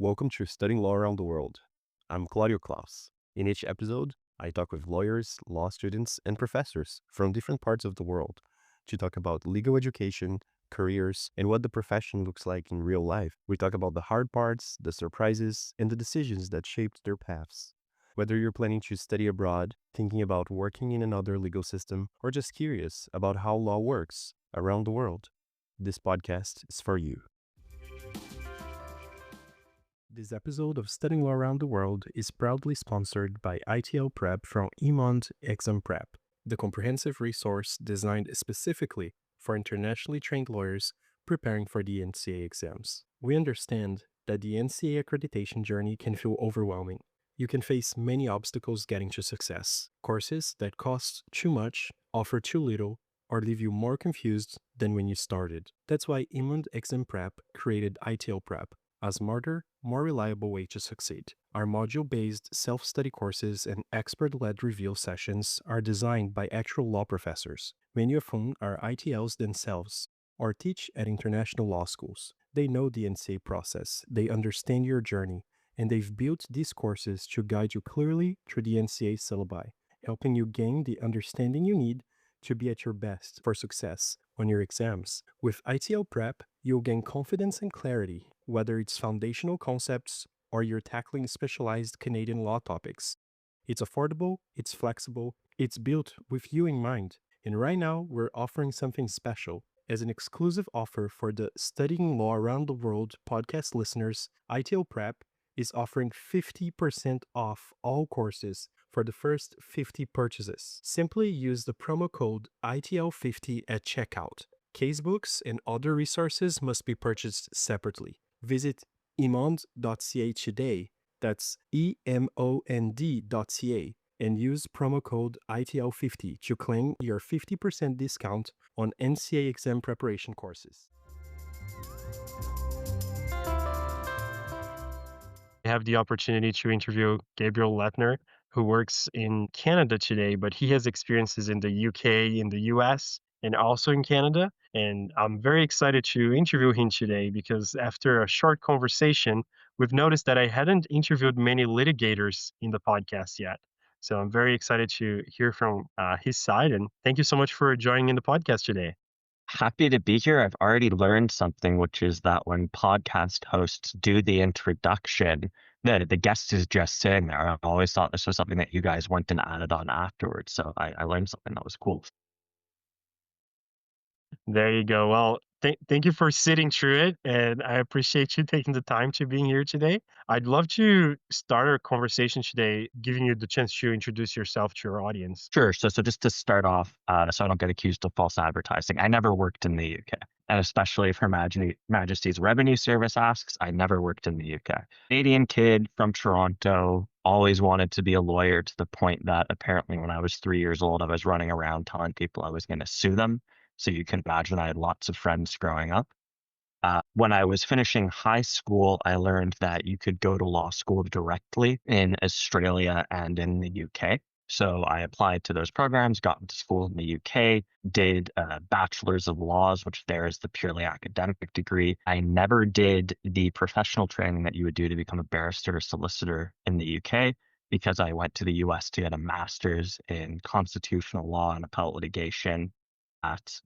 Welcome to Studying Law Around the World. I'm Claudio Klaus. In each episode, I talk with lawyers, law students, and professors from different parts of the world to talk about legal education, careers, and what the profession looks like in real life. We talk about the hard parts, the surprises, and the decisions that shaped their paths. Whether you're planning to study abroad, thinking about working in another legal system, or just curious about how law works around the world, this podcast is for you. This episode of Studying Law Around the World is proudly sponsored by ITL Prep from Emond Exam Prep, the comprehensive resource designed specifically for internationally trained lawyers preparing for the NCA exams. We understand that the NCA accreditation journey can feel overwhelming. You can face many obstacles getting to success. Courses that cost too much, offer too little, or leave you more confused than when you started. That's why Emond Exam Prep created ITL Prep, a smarter, more reliable way to succeed. Our module-based self-study courses and expert-led review sessions are designed by actual law professors, many of whom are ITLs themselves or teach at international law schools. They know the NCA process, they understand your journey, and they've built these courses to guide you clearly through the NCA syllabi, helping you gain the understanding you need to be at your best for success on your exams. With ITL Prep, you'll gain confidence and clarity, whether it's foundational concepts or you're tackling specialized Canadian law topics. It's affordable, it's flexible, it's built with you in mind. And right now, we're offering something special. As an exclusive offer for the Studying Law Around the World podcast listeners, ITL Prep is offering 50% off all courses for the first 50 purchases. Simply use the promo code ITL50 at checkout. Casebooks and other resources must be purchased separately. Visit emond.ca today, that's EMOND.ca, and use promo code ITL50 to claim your 50% discount on NCA exam preparation courses. I have the opportunity to interview Gabriel Latner, who works in Canada today, but he has experiences in the UK, in the US, and also in Canada. And I'm very excited to interview him today because after a short conversation, we've noticed that I hadn't interviewed many litigators in the podcast yet. So I'm very excited to hear from his side. And thank you so much for joining in the podcast today. Happy to be here. I've already learned something, which is that when podcast hosts do the introduction, the guest is just sitting there. I've always thought this was something that you guys went and added on afterwards. So I learned something that was cool. There you go. Well, thank you for sitting through it, and I appreciate you taking the time to being here today. I'd love to start our conversation today, giving you the chance to introduce yourself to your audience. Sure. So just to start off, so I don't get accused of false advertising, I never worked in the UK. And especially if Her Majesty's Revenue Service asks, I never worked in the UK. Canadian kid from Toronto, always wanted to be a lawyer to the point that apparently when I was 3 years old, I was running around telling people I was going to sue them. So you can imagine I had lots of friends growing up. When I was finishing high school, I learned that you could go to law school directly in Australia and in the UK. So I applied to those programs, got into school in the UK, did a bachelor's of laws, which there is the purely academic degree. I never did the professional training that you would do to become a barrister or solicitor in the UK because I went to the US to get a master's in constitutional law and appellate litigation at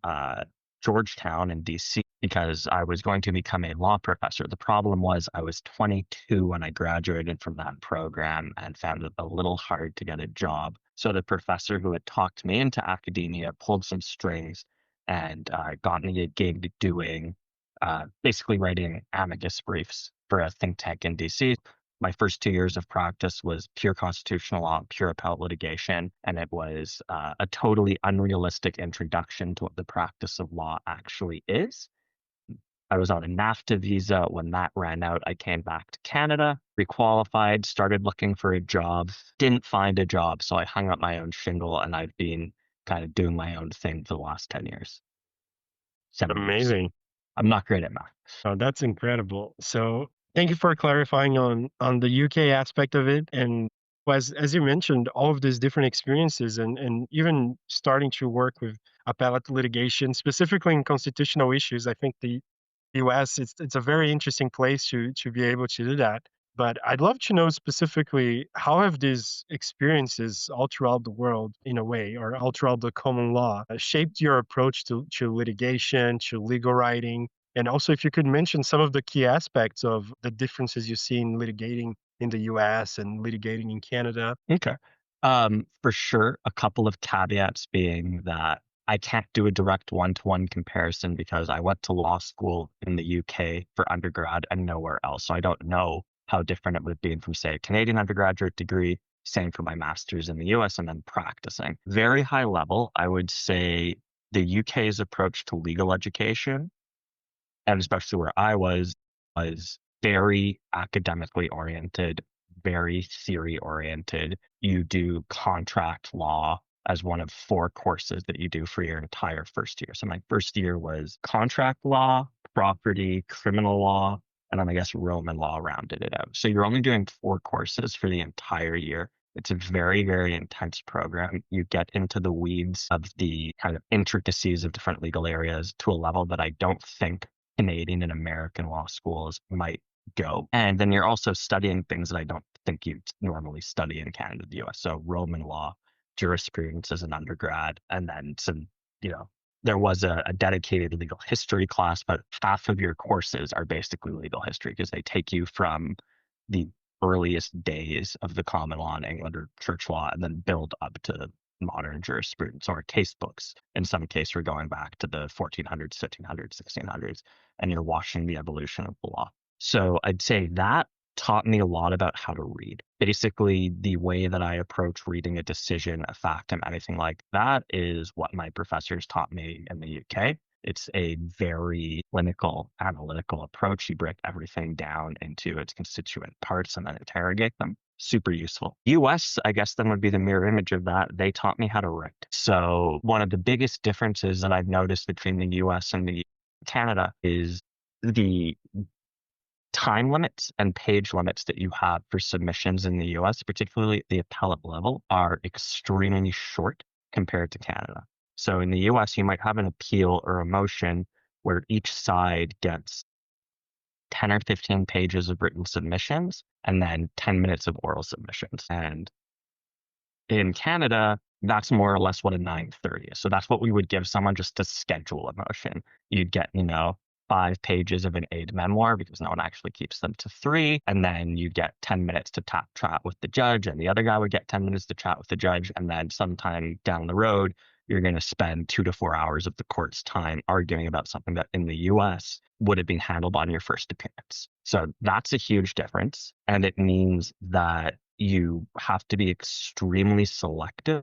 Georgetown in DC because I was going to become a law professor. The problem was I was 22 when I graduated from that program and found it a little hard to get a job. So the professor who had talked me into academia pulled some strings and got me a gig doing basically writing amicus briefs for a think tank in DC. My first 2 years of practice was pure constitutional law, pure appellate litigation, and it was a totally unrealistic introduction to what the practice of law actually is. I was on a NAFTA visa. When that ran out, I came back to Canada, requalified, started looking for a job, didn't find a job, so I hung up my own shingle, and I've been kind of doing my own thing for the last 10 years. 7 years. Amazing. I'm not great at math. Oh, that's incredible. So thank you for clarifying on the UK aspect of it. And as you mentioned, all of these different experiences and even starting to work with appellate litigation, specifically in constitutional issues, I think the US, it's a very interesting place to be able to do that. But I'd love to know specifically how have these experiences all throughout the world, in a way, or all throughout the common law, shaped your approach to litigation, to legal writing, and also if you could mention some of the key aspects of the differences you see in litigating in the US and litigating in Canada. Okay. For sure, a couple of caveats being that I can't do a direct one-to-one comparison because I went to law school in the UK for undergrad and nowhere else. So I don't know how different it would have been from, say, a Canadian undergraduate degree, same for my master's in the US, and then practicing. Very high level, I would say the UK's approach to legal education, and especially where I was very academically oriented, very theory oriented. You do contract law as one of 4 courses that you do for your entire first year. So my first year was contract law, property, criminal law, and then I guess Roman law rounded it out. So you're only doing 4 courses for the entire year. It's a very, very intense program. You get into the weeds of the kind of intricacies of different legal areas to a level that I don't think Canadian and American law schools might go. And then you're also studying things that I don't think you'd normally study in Canada, the US. So Roman law, jurisprudence as an undergrad, and then some, there was a dedicated legal history class, but half of your courses are basically legal history because they take you from the earliest days of the common law in England or church law and then build up to modern jurisprudence or case books. In some case, we're going back to the 1400s, 1500s, 1600s, and you're watching the evolution of the law. So I'd say that taught me a lot about how to read. Basically, the way that I approach reading a decision, a factum, anything like that is what my professors taught me in the UK. It's a very clinical, analytical approach. You break everything down into its constituent parts and then interrogate them. Super useful. US, I guess, then would be the mirror image of that. They taught me how to write. So one of the biggest differences that I've noticed between the US and the Canada is the time limits and page limits that you have for submissions in the US, particularly at the appellate level, are extremely short compared to Canada. So in the US, you might have an appeal or a motion where each side gets 10 or 15 pages of written submissions and then 10 minutes of oral submissions. And in Canada, that's more or less what a 930 is. So that's what we would give someone just to schedule a motion. You'd get, 5 pages of an aid memoir because no one actually keeps them to 3. And then you'd get 10 minutes to chat with the judge, and the other guy would get 10 minutes to chat with the judge. And then sometime down the road, you're going to spend 2 to 4 hours of the court's time arguing about something that in the US would have been handled on your first appearance. So that's a huge difference. And it means that you have to be extremely selective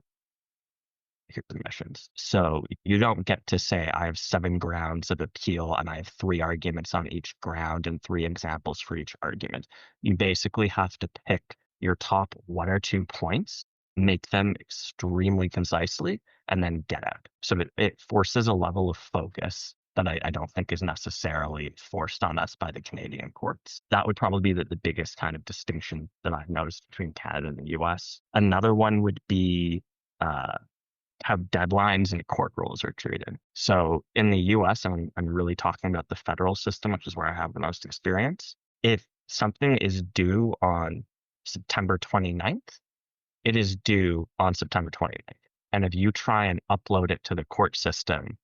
your submissions. So you don't get to say, I have 7 grounds of appeal and I have 3 arguments on each ground and 3 examples for each argument. You basically have to pick your top 1 or 2 points, make them extremely concisely, and then get out. So it forces a level of focus that I don't think is necessarily forced on us by the Canadian courts. That would probably be the biggest kind of distinction that I've noticed between Canada and the US. Another one would be how deadlines and court rules are treated. So in the US, I'm really talking about the federal system, which is where I have the most experience. If something is due on September 29th, it is due on September 29th. And if you try and upload it to the court system,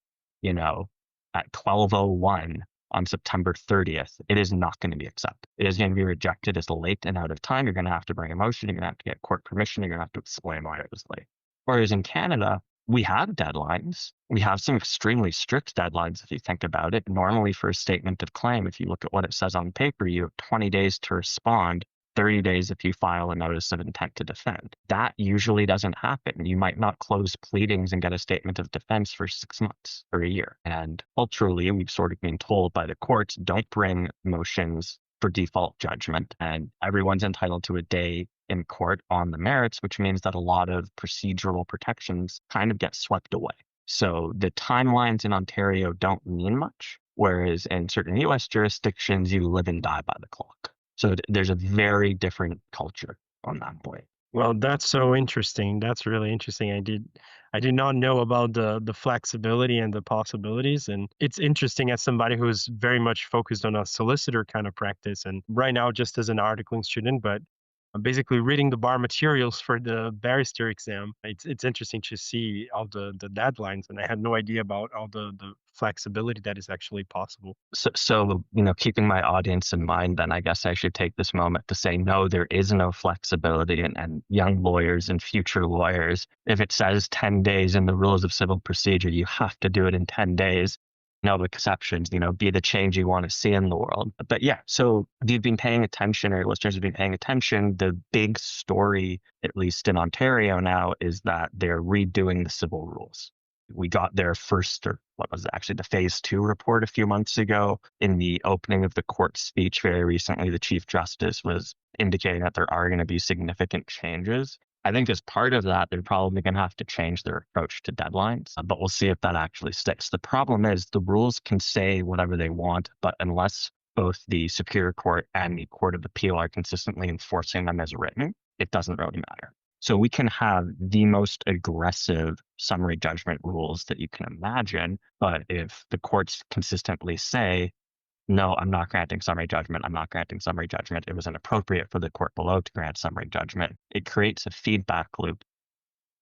at 12:01 on September 30th, it is not going to be accepted. It is going to be rejected as late and out of time. You're going to have to bring a motion. You're going to have to get court permission. You're going to have to explain why it was late. Whereas in Canada, we have deadlines. We have some extremely strict deadlines if you think about it. Normally for a statement of claim, if you look at what it says on paper, you have 20 days to respond, 30 days if you file a notice of intent to defend. That usually doesn't happen. You might not close pleadings and get a statement of defense for 6 months or a year. And culturally, we've sort of been told by the courts, don't bring motions for default judgment, and everyone's entitled to a day in court on the merits, which means that a lot of procedural protections kind of get swept away. So the timelines in Ontario don't mean much, whereas in certain US jurisdictions, you live and die by the clock. So there's a very different culture on that point. Well, that's so interesting. That's really interesting. I did not know about the flexibility and the possibilities. And it's interesting as somebody who's very much focused on a solicitor kind of practice. And right now, just as an articling student, but I'm basically reading the bar materials for the barrister exam. It's interesting to see all the deadlines, and I had no idea about all the flexibility that is actually possible. So, keeping my audience in mind, then I guess I should take this moment to say, no, there is no flexibility. And young lawyers and future lawyers, if it says 10 days in the rules of civil procedure, you have to do it in 10 days. No exceptions, be the change you want to see in the world. But yeah, so if you've been paying attention, or listeners have been paying attention, the big story, at least in Ontario now, is that they're redoing the civil rules. We got their first, or what was it, actually the phase 2 report a few months ago. In the opening of the court speech very recently, the Chief Justice was indicating that there are going to be significant changes. I think as part of that, they're probably going to have to change their approach to deadlines, but we'll see if that actually sticks. The problem is the rules can say whatever they want, but unless both the Superior Court and the Court of Appeal are consistently enforcing them as written, it doesn't really matter. So we can have the most aggressive summary judgment rules that you can imagine, but if the courts consistently say, no, I'm not granting summary judgment, I'm not granting summary judgment, it was inappropriate for the court below to grant summary judgment, it creates a feedback loop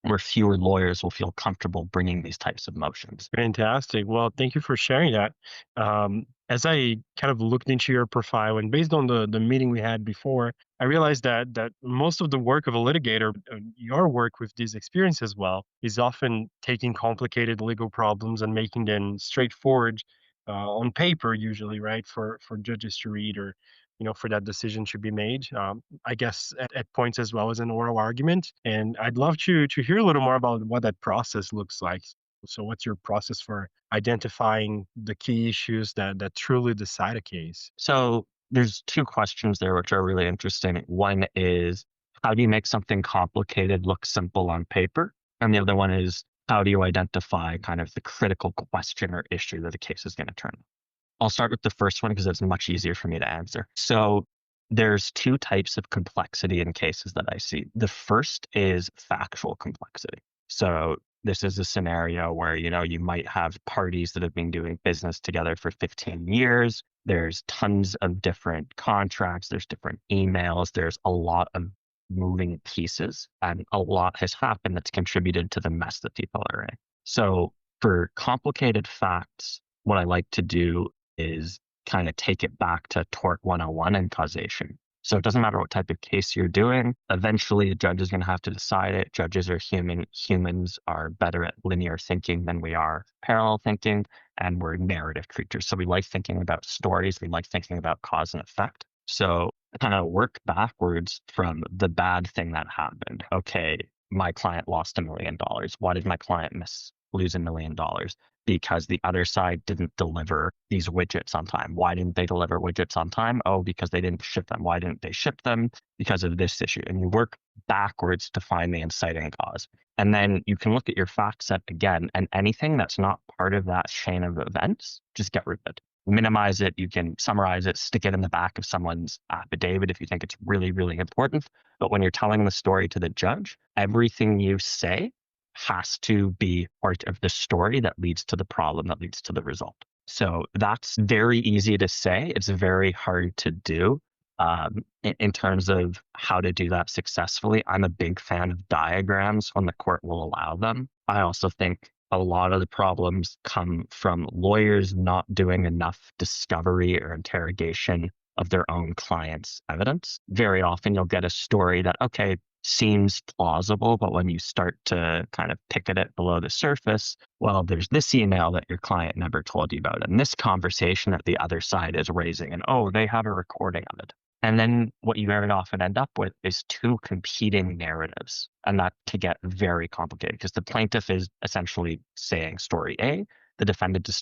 where fewer lawyers will feel comfortable bringing these types of motions. Fantastic. Well, thank you for sharing that. As I kind of looked into your profile and based on the meeting we had before, I realized that most of the work of a litigator, your work with this experience as well, is often taking complicated legal problems and making them straightforward on paper, usually, right, for judges to read or for that decision to be made. I guess at points as well as an oral argument. And I'd love to hear a little more about what that process looks like. So what's your process for identifying the key issues that truly decide a case? So there's 2 questions there which are really interesting. One is, how do you make something complicated look simple on paper? And the other one is, how do you identify kind of the critical question or issue that a case is going to turn? I'll start with the first one because it's much easier for me to answer. So there's 2 types of complexity in cases that I see. The first is factual complexity. So this is a scenario where, you might have parties that have been doing business together for 15 years. There's tons of different contracts. There's different emails. There's a lot of moving pieces, and a lot has happened that's contributed to the mess that people are in. So for complicated facts, what I like to do is kind of take it back to tort 101 and causation. So it doesn't matter what type of case you're doing. Eventually, a judge is going to have to decide it. Judges are human. Humans are better at linear thinking than we are parallel thinking, and we're narrative creatures. So we like thinking about stories. We like thinking about cause and effect. So kind of work backwards from the bad thing that happened. Okay, my client lost $1 million. Why did my client lose $1 million? Because the other side didn't deliver these widgets on time. Why didn't they deliver widgets on time? Oh, because they didn't ship them. Why didn't they ship them? Because of this issue. And you work backwards to find the inciting cause. And then you can look at your fact set again, and anything that's not part of that chain of events, just get rid of it. Minimize it. You can summarize it, stick it in the back of someone's affidavit if you think it's really, really important. But when you're telling the story to the judge, everything you say has to be part of the story that leads to the problem, that leads to the result. So that's very easy to say. It's very hard to do. In terms of how to do that successfully, I'm a big fan of diagrams when the court will allow them. I also think a lot of the problems come from lawyers not doing enough discovery or interrogation of their own client's evidence. Very often you'll get a story that, okay, seems plausible, but when you start to kind of pick at it below the surface, well, there's this email that your client never told you about, and this conversation that the other side is raising, and oh, they have a recording of it. And then what you very often end up with is 2 competing narratives, and that can get very complicated because the plaintiff is essentially saying story A, the defendant is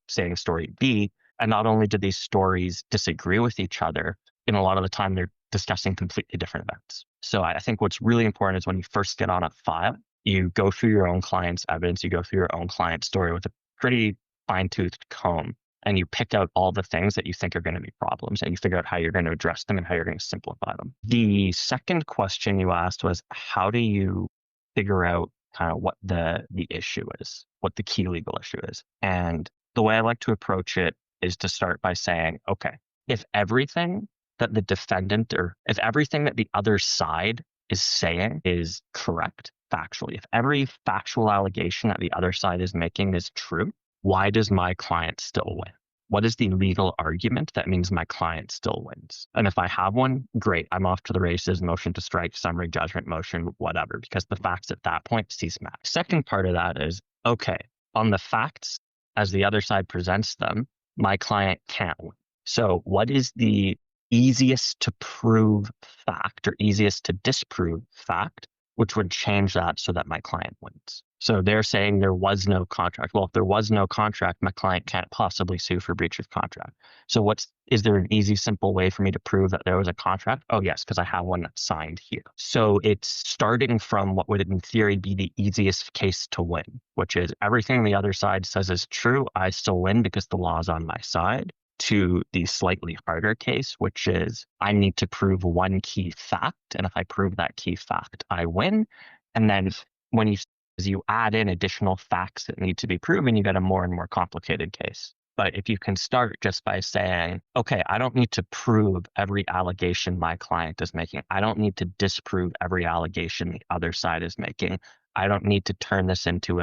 saying story B, and not only do these stories disagree with each other, in a lot of the time they're discussing completely different events. So I think what's really important is when you first get on a file, you go through your own client's evidence, you go through your own client's story with a pretty fine-toothed comb, and you pick out all the things that you think are going to be problems, and you figure out how you're going to address them and how you're going to simplify them. The second question you asked was, how do you figure out kind of what the issue is, what the key legal issue is. And the way I like to approach it is to start by saying, okay, if everything that the defendant or if everything that the other side is saying is correct factually, if every factual allegation that the other side is making is true, why does my client still win? What is the legal argument that means my client still wins? And if I have one, great. I'm off to the races, motion to strike, summary judgment motion, whatever, because the facts at that point cease matter. Second part of that is, okay, on the facts as the other side presents them, my client can't win. So what is the easiest to prove fact or easiest to disprove fact, which would change that so that my client wins? So they're saying there was no contract. Well, if there was no contract, my client can't possibly sue for breach of contract. So is there an easy, simple way for me to prove that there was a contract? Oh, yes, because I have one that's signed here. So it's starting from what would in theory be the easiest case to win, which is everything the other side says is true. I still win because the law is on my side, to the slightly harder case, which is I need to prove one key fact. And if I prove that key fact, I win. And then when you add in additional facts that need to be proven, you get a more and more complicated case. But if you can start just by saying, okay, I don't need to prove every allegation my client is making. I don't need to disprove every allegation the other side is making. I don't need to turn this into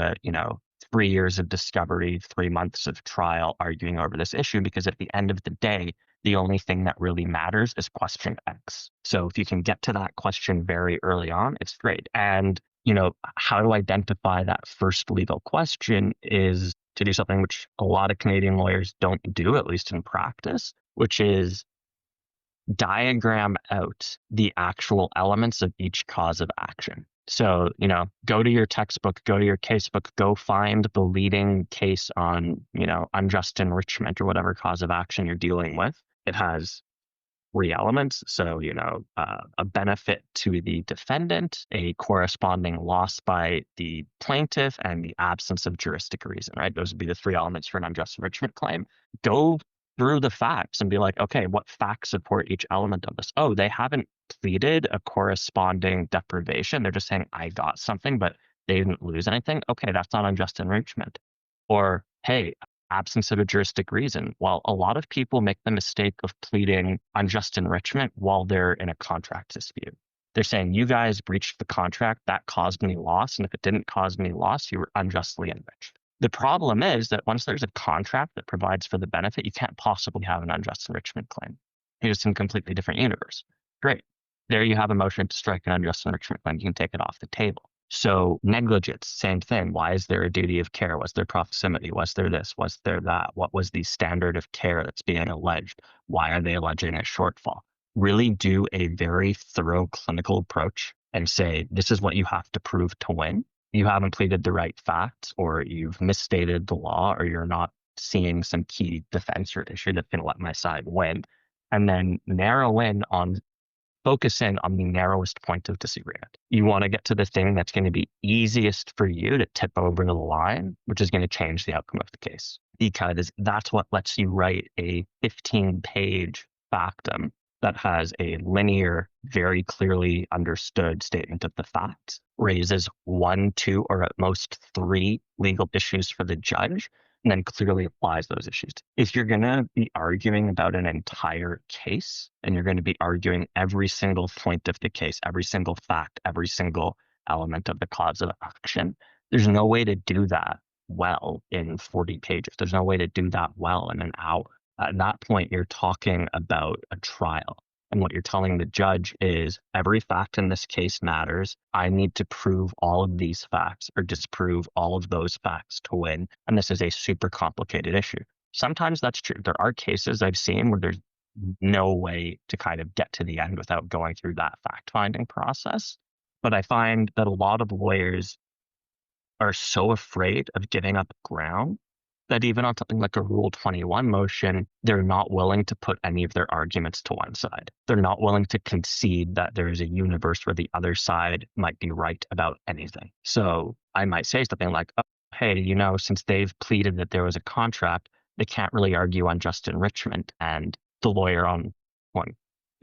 3 years of discovery, 3 months of trial arguing over this issue, because at the end of the day, the only thing that really matters is question X. So if you can get to that question very early on, it's great. And how to identify that first legal question is to do something which a lot of Canadian lawyers don't do, at least in practice, which is diagram out the actual elements of each cause of action. So, go to your textbook, go to your casebook, go find the leading case on, unjust enrichment or whatever cause of action you're dealing with. It has 3 elements. So, a benefit to the defendant, a corresponding loss by the plaintiff, and the absence of juristic reason, right? Those would be the 3 elements for an unjust enrichment claim. Go through the facts and be like, okay, what facts support each element of this? Oh, they haven't pleaded a corresponding deprivation. They're just saying, I got something, but they didn't lose anything. Okay, that's not unjust enrichment. Or, hey, absence of a juristic reason. Well, a lot of people make the mistake of pleading unjust enrichment while they're in a contract dispute. They're saying, you guys breached the contract, that caused me loss, and if it didn't cause me loss, you were unjustly enriched. The problem is that once there's a contract that provides for the benefit, you can't possibly have an unjust enrichment claim. You're just in a completely different universe. Great. There you have a motion to strike an unjust enrichment claim. You can take it off the table. So negligence, same thing. Why is there a duty of care? Was there proximity? Was there this? Was there that? What was the standard of care that's being alleged? Why are they alleging a shortfall? Really do a very thorough clinical approach and say, this is what you have to prove to win. You haven't pleaded the right facts, or you've misstated the law, or you're not seeing some key defense or issue that's going to let my side win. And then focus in on the narrowest point of disagreement. You want to get to the thing that's going to be easiest for you to tip over the line, which is going to change the outcome of the case. Because that's what lets you write a 15-page factum that has a linear, very clearly understood statement of the facts, raises 1, 2, or at most 3 legal issues for the judge, and then clearly applies those issues. If you're going to be arguing about an entire case, and you're going to be arguing every single point of the case, every single fact, every single element of the cause of action, there's no way to do that well in 40 pages. There's no way to do that well in an hour. At that point, you're talking about a trial. And what you're telling the judge is every fact in this case matters. I need to prove all of these facts or disprove all of those facts to win. And this is a super complicated issue. Sometimes that's true. There are cases I've seen where there's no way to kind of get to the end without going through that fact-finding process. But I find that a lot of lawyers are so afraid of giving up ground that even on something like a Rule 21 motion, they're not willing to put any of their arguments to one side. They're not willing to concede that there is a universe where the other side might be right about anything. So I might say something like, oh, hey, since they've pleaded that there was a contract, they can't really argue unjust enrichment. And the lawyer on one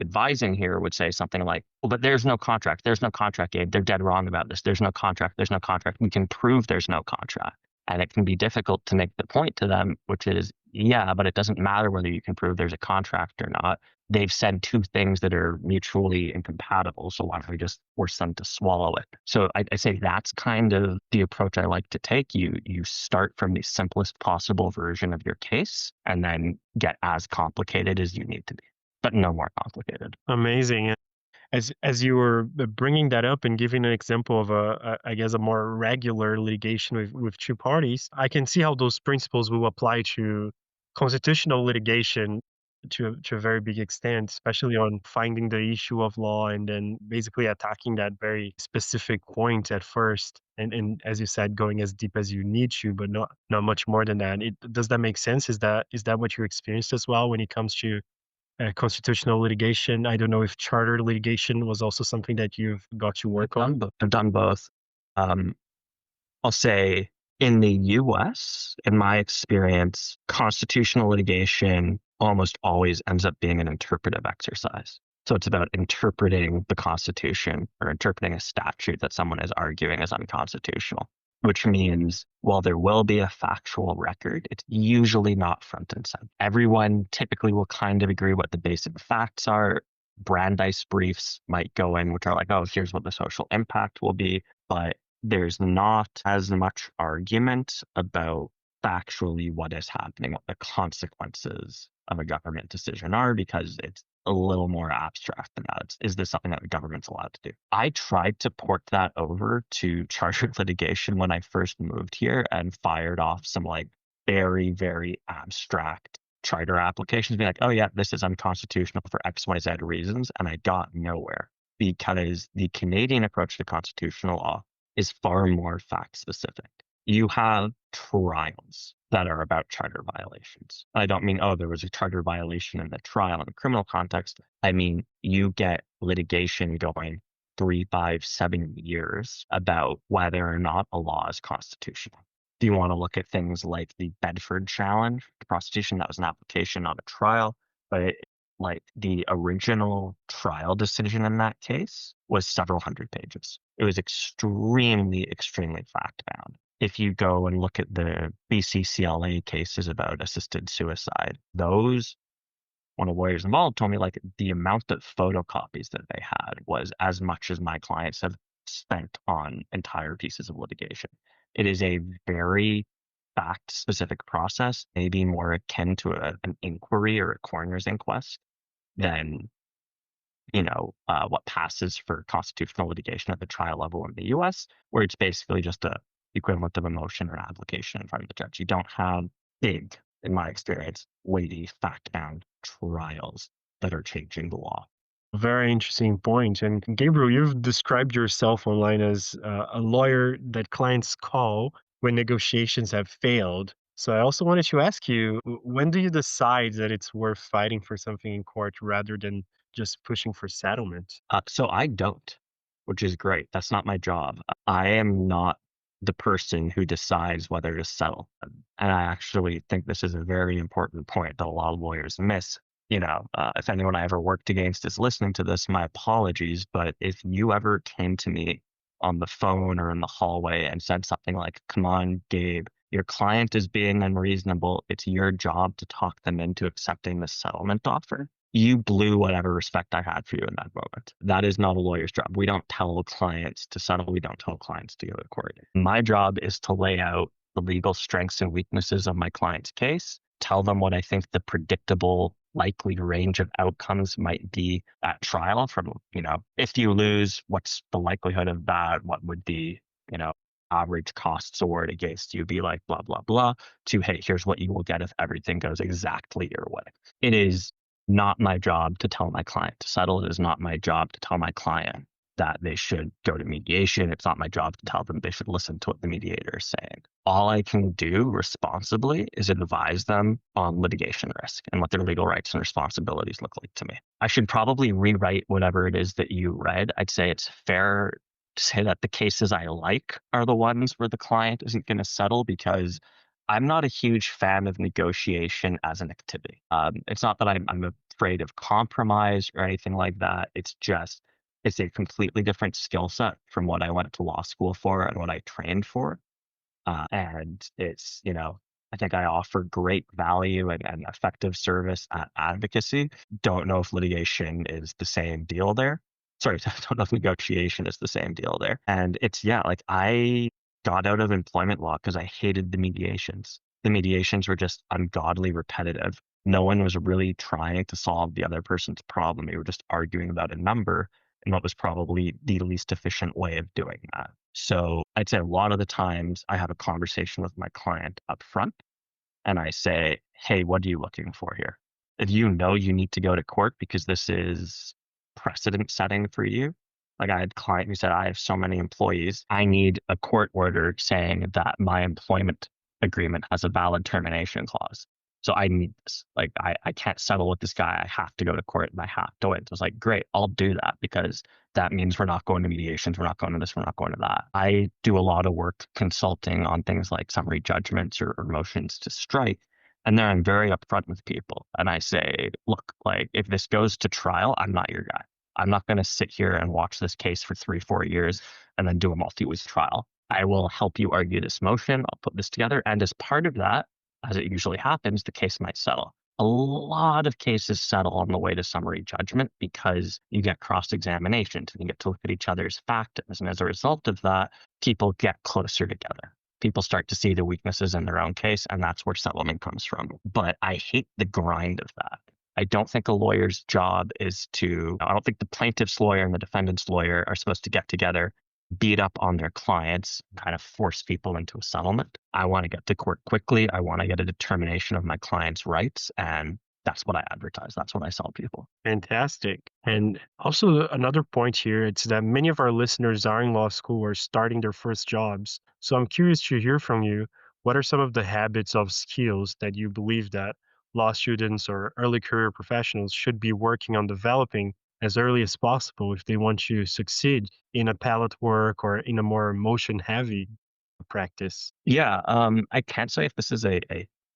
advising here would say something like, well, but there's no contract. There's no contract, Gabe. They're dead wrong about this. There's no contract. There's no contract. We can prove there's no contract. And it can be difficult to make the point to them, which is, yeah, but it doesn't matter whether you can prove there's a contract or not. They've said two things that are mutually incompatible. So why don't we just force them to swallow it? So I say that's kind of the approach I like to take. You start from the simplest possible version of your case and then get as complicated as you need to be, but no more complicated. Amazing. As you were bringing that up and giving an example of I guess a more regular litigation with two parties, I can see how those principles will apply to constitutional litigation to a very big extent, especially on finding the issue of law and then basically attacking that very specific point at first. And as you said, going as deep as you need to, but not much more than that. Does that make sense? Is that what you experienced as well when it comes to constitutional litigation? I don't know if charter litigation was also something that you've got to work on. I've done both. I'll say in the US, in my experience, constitutional litigation almost always ends up being an interpretive exercise. So it's about interpreting the Constitution or interpreting a statute that someone is arguing is unconstitutional, which means while there will be a factual record, it's usually not front and center. Everyone typically will kind of agree what the basic facts are. Brandeis briefs might go in, which are like, oh, here's what the social impact will be. But there's not as much argument about factually what is happening, what the consequences of a government decision are, because it's a little more abstract than that. Is this something that the government's allowed to do? I tried to port that over to charter litigation when I first moved here and fired off some like very, very abstract charter applications, being like, oh yeah, this is unconstitutional for XYZ reasons. And I got nowhere because the Canadian approach to constitutional law is far more fact specific. You have trials that are about charter violations. I don't mean, oh, there was a charter violation in the trial in a criminal context. I mean, you get litigation going 3, 5, 7 years about whether or not a law is constitutional. Do you want to look at things like the Bedford challenge to prostitution? That was an application, not a trial, but like the original trial decision in that case was several hundred pages. It was extremely, extremely fact-bound. If you go and look at the BCCLA cases about assisted suicide, those, one of the lawyers involved told me like the amount of photocopies that they had was as much as my clients have spent on entire pieces of litigation. It is a very fact-specific process, maybe more akin to an inquiry or a coroner's inquest than what passes for constitutional litigation at the trial level in the US, where it's basically just a equivalent of a motion or application in front of the judge. You don't have big, in my experience, weighty, fact-bound trials that are changing the law. Very interesting point. And Gabriel, you've described yourself online as a lawyer that clients call when negotiations have failed. So I also wanted to ask you, when do you decide that it's worth fighting for something in court rather than just pushing for settlement? So I don't, which is great. That's not my job. I am not the person who decides whether to settle. And I actually think this is a very important point that a lot of lawyers miss. If anyone I ever worked against is listening to this, my apologies. But if you ever came to me on the phone or in the hallway and said something like, come on, Gabe, your client is being unreasonable, it's your job to talk them into accepting the settlement offer, you blew whatever respect I had for you in that moment. That is not a lawyer's job. We don't tell clients to settle. We don't tell clients to go to court. My job is to lay out the legal strengths and weaknesses of my client's case, tell them what I think the predictable likely range of outcomes might be at trial from, if you lose, what's the likelihood of that? What would be, average costs award against you be like, blah, blah, blah, to, hey, here's what you will get if everything goes exactly your way. It is not my job to tell my client to settle. It is not my job to tell my client that they should go to mediation. It's not my job to tell them they should listen to what the mediator is saying. All I can do responsibly is advise them on litigation risk and what their legal rights and responsibilities look like to me. I should probably rewrite whatever it is that you read. I'd say it's fair to say that the cases I like are the ones where the client isn't going to settle, because I'm not a huge fan of negotiation as an activity. It's not that I'm a afraid of compromise or anything like that. It's a completely different skill set from what I went to law school for and what I trained for. And it's, I think I offer great value and effective service at advocacy. Don't know if litigation is the same deal there. Sorry, don't know if negotiation is the same deal there. And it's, like I got out of employment law because I hated the mediations. The mediations were just ungodly repetitive. No one was really trying to solve the other person's problem. They were just arguing about a number and what was probably the least efficient way of doing that. So I'd say a lot of the times I have a conversation with my client up front and I say, hey, what are you looking for here? If you know you need to go to court because this is precedent setting for you, like I had a client who said, I have so many employees, I need a court order saying that my employment agreement has a valid termination clause. So I need this. Like I can't settle with this guy. I have to go to court and I have to win. So I was like, great, I'll do that because that means we're not going to mediations. We're not going to this. We're not going to that. I do a lot of work consulting on things like summary judgments or motions to strike. And then I'm very upfront with people. And I say, look, like if this goes to trial, I'm not your guy. I'm not going to sit here and watch this case for 3-4 years and then do a multi-week trial. I will help you argue this motion. I'll put this together. And as part of that, as it usually happens, the case might settle. A lot of cases settle on the way to summary judgment because you get cross-examinations and you get to look at each other's factums. And as a result of that, people get closer together. People start to see the weaknesses in their own case, and that's where settlement comes from. But I hate the grind of that. I don't think a lawyer's job is I don't think the plaintiff's lawyer and the defendant's lawyer are supposed to get together, beat up on their clients, kind of force people into a settlement. I want to get to court quickly. I want to get a determination of my client's rights. And that's what I advertise. That's what I sell people. Fantastic. And also another point here, it's that many of our listeners are in law school or starting their first jobs. So I'm curious to hear from you. What are some of the habits of skills that you believe that law students or early career professionals should be working on developing as early as possible if they want to succeed in appellate work or in a more motion heavy practice? Yeah, I can't say if this is a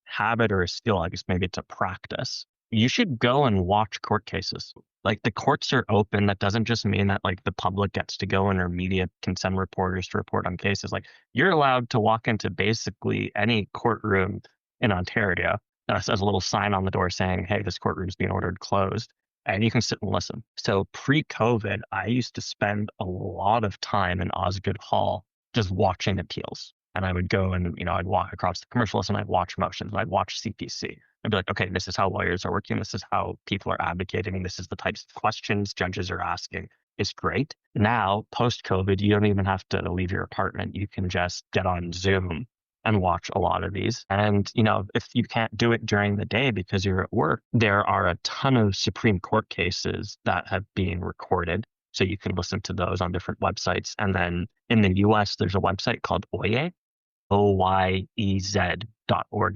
habit or a skill. I guess maybe it's a practice. You should go and watch court cases. Like the courts are open. That doesn't just mean that like the public gets to go and or media can send reporters to report on cases. Like you're allowed to walk into basically any courtroom in Ontario. There's a little sign on the door saying, hey, this courtroom's being ordered closed. And you can sit and listen. So pre-COVID, I used to spend a lot of time in Osgoode Hall just watching appeals. And I would go and, I'd walk across the commercial list and I'd watch motions and I'd watch CPC. I'd be like, okay, this is how lawyers are working. This is how people are advocating. This is the types of questions judges are asking. It's great. Now, post-COVID, you don't even have to leave your apartment. You can just get on Zoom and watch a lot of these. And, if you can't do it during the day because you're at work, there are a ton of Supreme Court cases that have been recorded. So you can listen to those on different websites. And then in the US, there's a website called Oyez, OYEZ.org,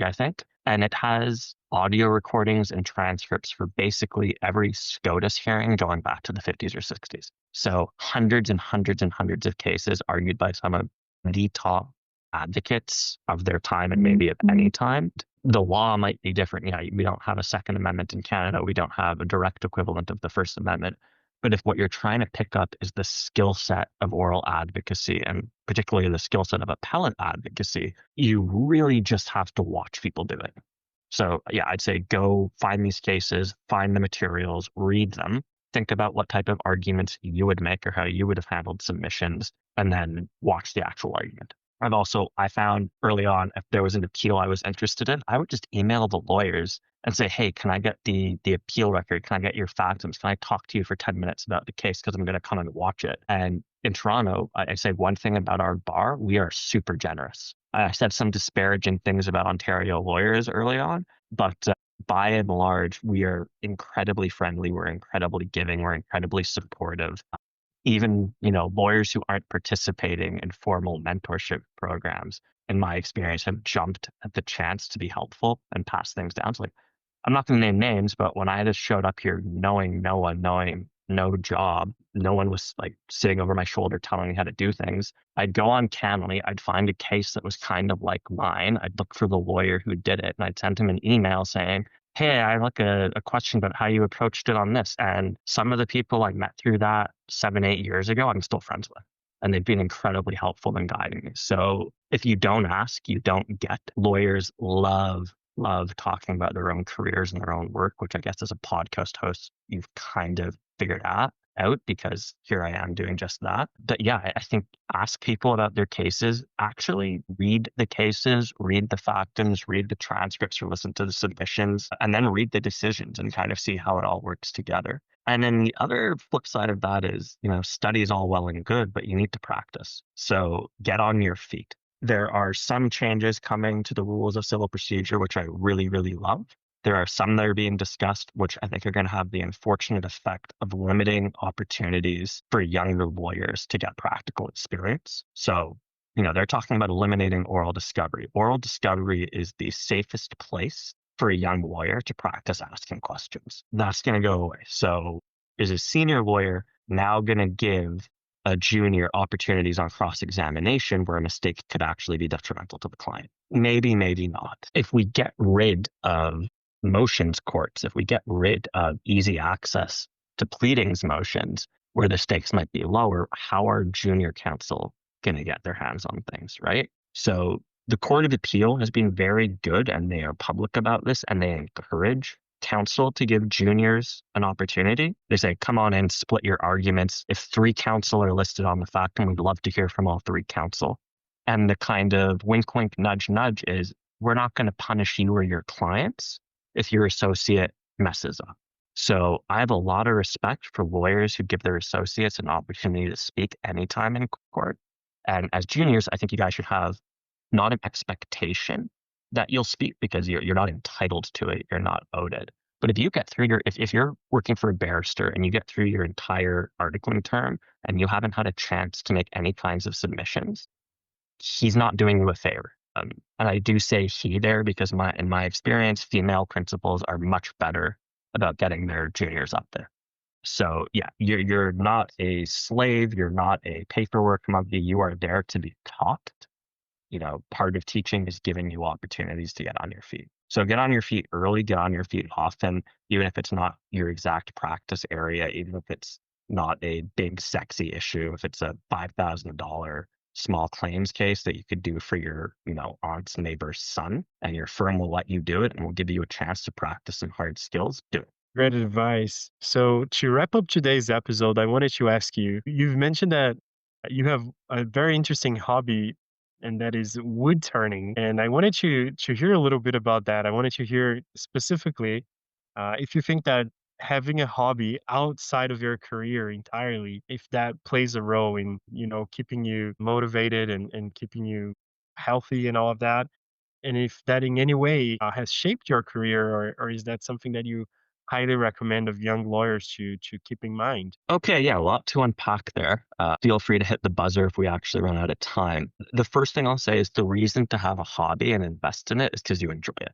I think. And it has audio recordings and transcripts for basically every SCOTUS hearing going back to the 50s or 60s. So hundreds and hundreds and hundreds of cases argued by some of the top advocates of their time and maybe of any time. The law might be different. We don't have a Second Amendment in Canada. We don't have a direct equivalent of the First Amendment. But if what you're trying to pick up is the skill set of oral advocacy and particularly the skill set of appellate advocacy, you really just have to watch people do it. So yeah, I'd say go find these cases, find the materials, read them, think about what type of arguments you would make or how you would have handled submissions, and then watch the actual argument. I found early on, if there was an appeal I was interested in, I would just email the lawyers and say, hey, can I get the appeal record? Can I get your factums? Can I talk to you for 10 minutes about the case? Because I'm going to come and watch it. And in Toronto, I say one thing about our bar, we are super generous. I said some disparaging things about Ontario lawyers early on, but by and large, we are incredibly friendly. We're incredibly giving. We're incredibly supportive. Even, lawyers who aren't participating in formal mentorship programs, in my experience, have jumped at the chance to be helpful and pass things down. So I'm not going to name names, but when I just showed up here knowing no one, knowing no job, no one was like sitting over my shoulder telling me how to do things, I'd go on Canley, I'd find a case that was kind of like mine. I'd look for the lawyer who did it and I'd send him an email saying, hey, I have like a question about how you approached it on this. And some of the people I met through that 7, 8 years ago, I'm still friends with. And they've been incredibly helpful in guiding me. So if you don't ask, you don't get. Lawyers love talking about their own careers and their own work, which I guess as a podcast host, you've kind of figured out because here I am doing just that. But yeah, I think ask people about their cases, actually read the cases, read the factums, read the transcripts or listen to the submissions, and then read the decisions and kind of see how it all works together. And then the other flip side of that is, study is all well and good, but you need to practice. So get on your feet. There are some changes coming to the rules of civil procedure, which I really, really love. There are some that are being discussed, which I think are going to have the unfortunate effect of limiting opportunities for younger lawyers to get practical experience. So, they're talking about eliminating oral discovery. Oral discovery is the safest place for a young lawyer to practice asking questions. That's going to go away. So is a senior lawyer now going to give a junior opportunities on cross-examination where a mistake could actually be detrimental to the client? Maybe, maybe not. If we get rid of motions courts, if we get rid of easy access to pleadings motions where the stakes might be lower, how are junior counsel going to get their hands on things, right? So the Court of Appeal has been very good, and they are public about this, and they encourage counsel to give juniors an opportunity. They say, come on in, split your arguments. If 3 counsel are listed on the factum, we'd love to hear from all 3 counsel. And the kind of wink, wink, nudge, nudge is, we're not going to punish you or your clients if your associate messes up. So I have a lot of respect for lawyers who give their associates an opportunity to speak anytime in court. And as juniors, I think you guys should have not an expectation that you'll speak because you're not entitled to it. You're not owed it. But if you get through if you're working for a barrister and you get through your entire articling term and you haven't had a chance to make any kinds of submissions, he's not doing you a favor. And I do say he there because in my experience, female principals are much better about getting their juniors up there. So yeah, you're not a slave. You're not a paperwork monkey. You are there to be taught. Part of teaching is giving you opportunities to get on your feet. So get on your feet early, get on your feet often, even if it's not your exact practice area, even if it's not a big, sexy issue, if it's a $5,000 small claims case that you could do for your, aunt's neighbor's son, and your firm will let you do it and will give you a chance to practice some hard skills, do it. Great advice. So to wrap up today's episode, I wanted to ask you, you've mentioned that you have a very interesting hobby, and that is wood turning. And I wanted to hear a little bit about that. I wanted to hear specifically if you think that having a hobby outside of your career entirely, if that plays a role in, keeping you motivated and keeping you healthy and all of that. And if that in any way has shaped your career, or is that something that you highly recommend of young lawyers to keep in mind? Okay, yeah, a lot to unpack there. Feel free to hit the buzzer if we actually run out of time. The first thing I'll say is the reason to have a hobby and invest in it is because you enjoy it.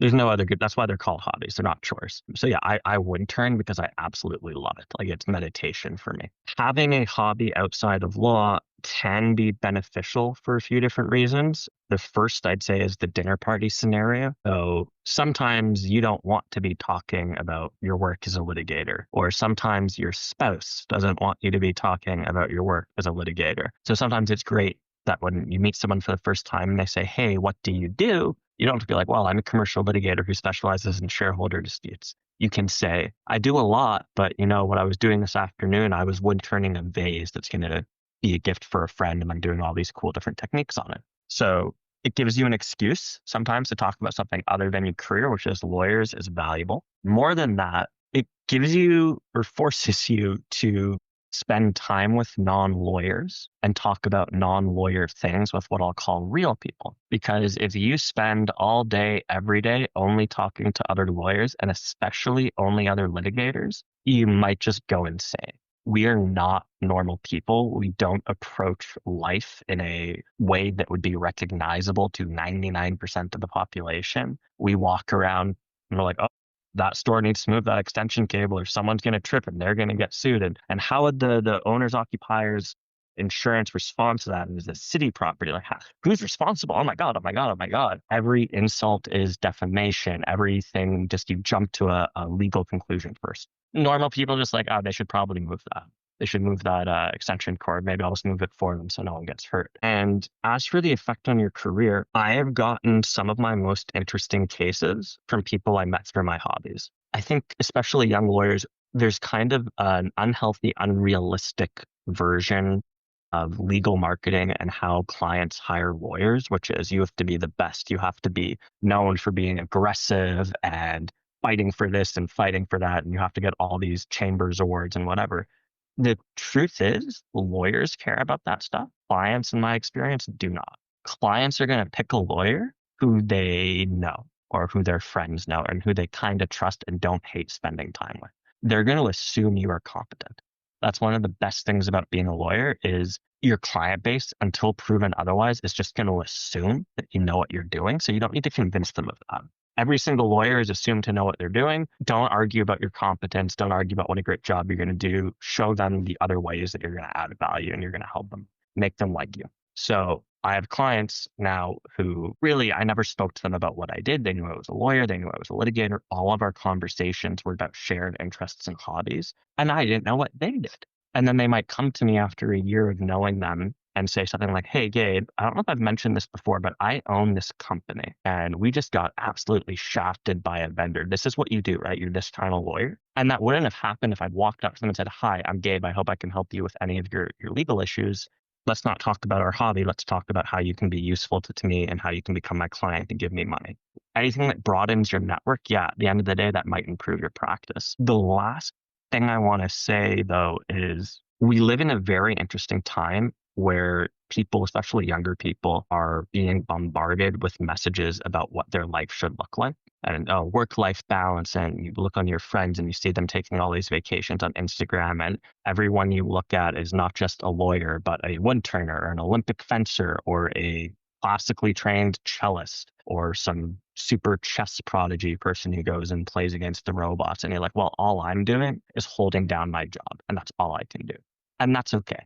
There's no other good. That's why they're called hobbies. They're not chores. So yeah, I would turn because I absolutely love it. Like, it's meditation for me. Having a hobby outside of law can be beneficial for a few different reasons. The first I'd say is the dinner party scenario. So sometimes you don't want to be talking about your work as a litigator, or sometimes your spouse doesn't want you to be talking about your work as a litigator. So sometimes it's great that when you meet someone for the first time and they say, hey, what do? You don't have to be like, well, I'm a commercial litigator who specializes in shareholder disputes. You can say, I do a lot, but what I was doing this afternoon, I was wood turning a vase that's going to be a gift for a friend, and I'm doing all these cool different techniques on it. So it gives you an excuse sometimes to talk about something other than your career, which as lawyers is valuable. More than that, it gives you or forces you to spend time with non-lawyers and talk about non-lawyer things with what I'll call real people. Because if you spend all day, every day, only talking to other lawyers, and especially only other litigators, you might just go insane. We are not normal people. We don't approach life in a way that would be recognizable to 99% of the population. We walk around and we're like, oh, that store needs to move that extension cable, or someone's going to trip and they're going to get sued. And how would the owner's occupiers insurance respond to that? Is it city property? Like, who's responsible? Oh my God, oh my God, oh my God. Every insult is defamation. Everything, just you jump to a legal conclusion first. Normal people just like, oh, they should probably move that. They should move that extension cord. Maybe I'll just move it for them so no one gets hurt. And as for the effect on your career, I have gotten some of my most interesting cases from people I met through my hobbies. I think especially young lawyers, there's kind of an unhealthy, unrealistic version of legal marketing and how clients hire lawyers, which is you have to be the best. You have to be known for being aggressive and fighting for this and fighting for that. And you have to get all these chambers awards and whatever. The truth is, lawyers care about that stuff. Clients, in my experience, do not. Clients are going to pick a lawyer who they know or who their friends know and who they kind of trust and don't hate spending time with. They're going to assume you are competent. That's one of the best things about being a lawyer is your client base, until proven otherwise, is just going to assume that you know what you're doing. So you don't need to convince them of that. Every single lawyer is assumed to know what they're doing. Don't argue about your competence. Don't argue about what a great job you're going to do. Show them the other ways that you're going to add value and you're going to help them, make them like you. So I have clients now who really, I never spoke to them about what I did. They knew I was a lawyer. They knew I was a litigator. All of our conversations were about shared interests and hobbies. And I didn't know what they did. And then they might come to me after a year of knowing them and say something like, hey, Gabe, I don't know if I've mentioned this before, but I own this company and we just got absolutely shafted by a vendor. This is what you do, right? You're this kind of lawyer. And that wouldn't have happened if I'd walked up to them and said, hi, I'm Gabe. I hope I can help you with any of your legal issues. Let's not talk about our hobby. Let's talk about how you can be useful to me and how you can become my client and give me money. Anything that broadens your network, yeah, at the end of the day, that might improve your practice. The last thing I want to say, though, is we live in a very interesting time where people, especially younger people, are being bombarded with messages about what their life should look like and work-life balance. And you look on your friends and you see them taking all these vacations on Instagram, and everyone you look at is not just a lawyer, but a wind turner or an Olympic fencer or a classically trained cellist or some super chess prodigy person who goes and plays against the robots. And you're like, well, all I'm doing is holding down my job and that's all I can do. And that's okay.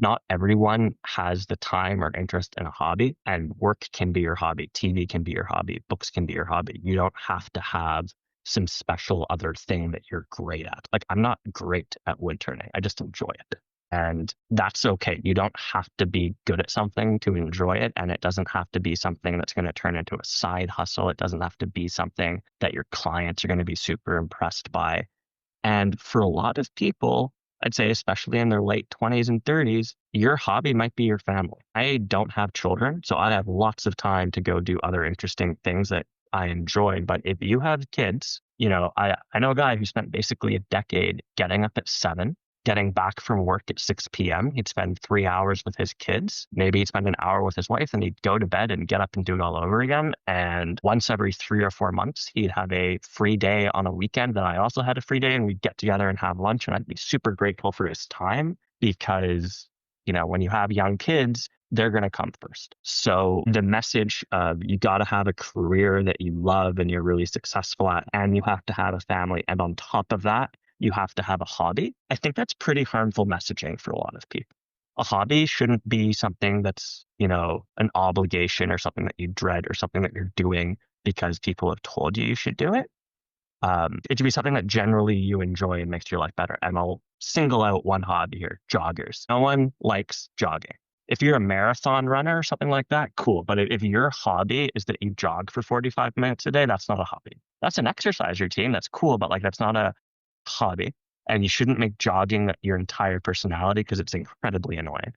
Not everyone has the time or interest in a hobby, and work can be your hobby. TV can be your hobby. Books can be your hobby. You don't have to have some special other thing that you're great at. Like, I'm not great at wind turning. I just enjoy it. And that's okay. You don't have to be good at something to enjoy it. And it doesn't have to be something that's going to turn into a side hustle. It doesn't have to be something that your clients are going to be super impressed by. And for a lot of people, I'd say especially in their late 20s and 30s, your hobby might be your family. I don't have children, so I have lots of time to go do other interesting things that I enjoy. But if you have kids, I know a guy who spent basically a decade getting up at 7, getting back from work at 6 p.m. He'd spend 3 hours with his kids. Maybe he'd spend an hour with his wife and he'd go to bed and get up and do it all over again. And once every 3 or 4 months, he'd have a free day on a weekend that I also had a free day, and we'd get together and have lunch. And I'd be super grateful for his time because, when you have young kids, they're going to come first. So the message of you got to have a career that you love and you're really successful at, and you have to have a family. And on top of that, you have to have a hobby. I think that's pretty harmful messaging for a lot of people. A hobby shouldn't be something that's, an obligation or something that you dread or something that you're doing because people have told you should do it. It should be something that generally you enjoy and makes your life better. And I'll single out one hobby here: joggers. No one likes jogging. If you're a marathon runner or something like that, cool. But if your hobby is that you jog for 45 minutes a day, that's not a hobby. That's an exercise routine. That's cool, but that's not a hobby. And you shouldn't make jogging your entire personality because it's incredibly annoying.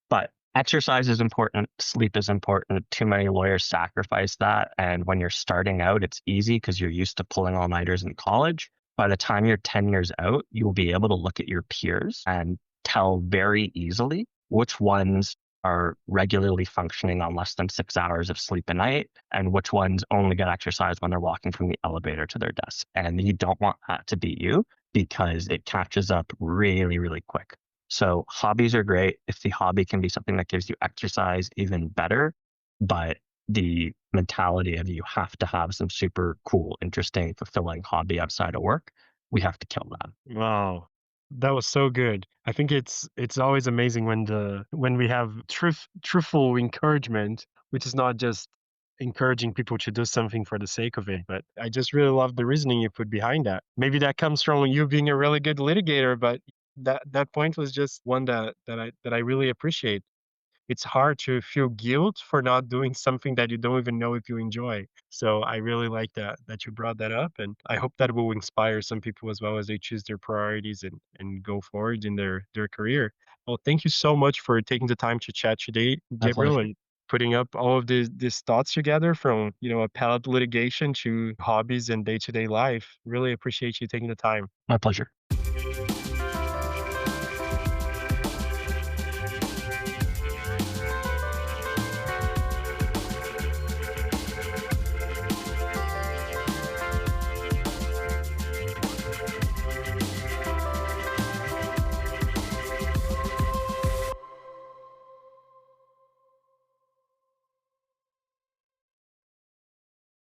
But exercise is important. Sleep is important. Too many lawyers sacrifice that. And when you're starting out, it's easy because you're used to pulling all-nighters in college. By the time you're 10 years out, you'll be able to look at your peers and tell very easily which ones are regularly functioning on less than 6 hours of sleep a night and which ones only get exercise when they're walking from the elevator to their desk. And you don't want that to be you because it catches up really, really quick. So hobbies are great. If the hobby can be something that gives you exercise, even better. But the mentality of you have to have some super cool, interesting, fulfilling hobby outside of work, we have to kill that. Wow. That was so good. I think it's always amazing when we have truthful encouragement, which is not just encouraging people to do something for the sake of it. But I just really love the reasoning you put behind that. Maybe that comes from you being a really good litigator, but that point was just one that I really appreciate. It's hard to feel guilt for not doing something that you don't even know if you enjoy. So I really like that you brought that up, and I hope that will inspire some people as well as they choose their priorities and go forward in their career. Well, thank you so much for taking the time to chat today, My Gabriel, pleasure. and putting up all of these thoughts together from, appellate litigation to hobbies and day-to-day life. Really appreciate you taking the time. My pleasure.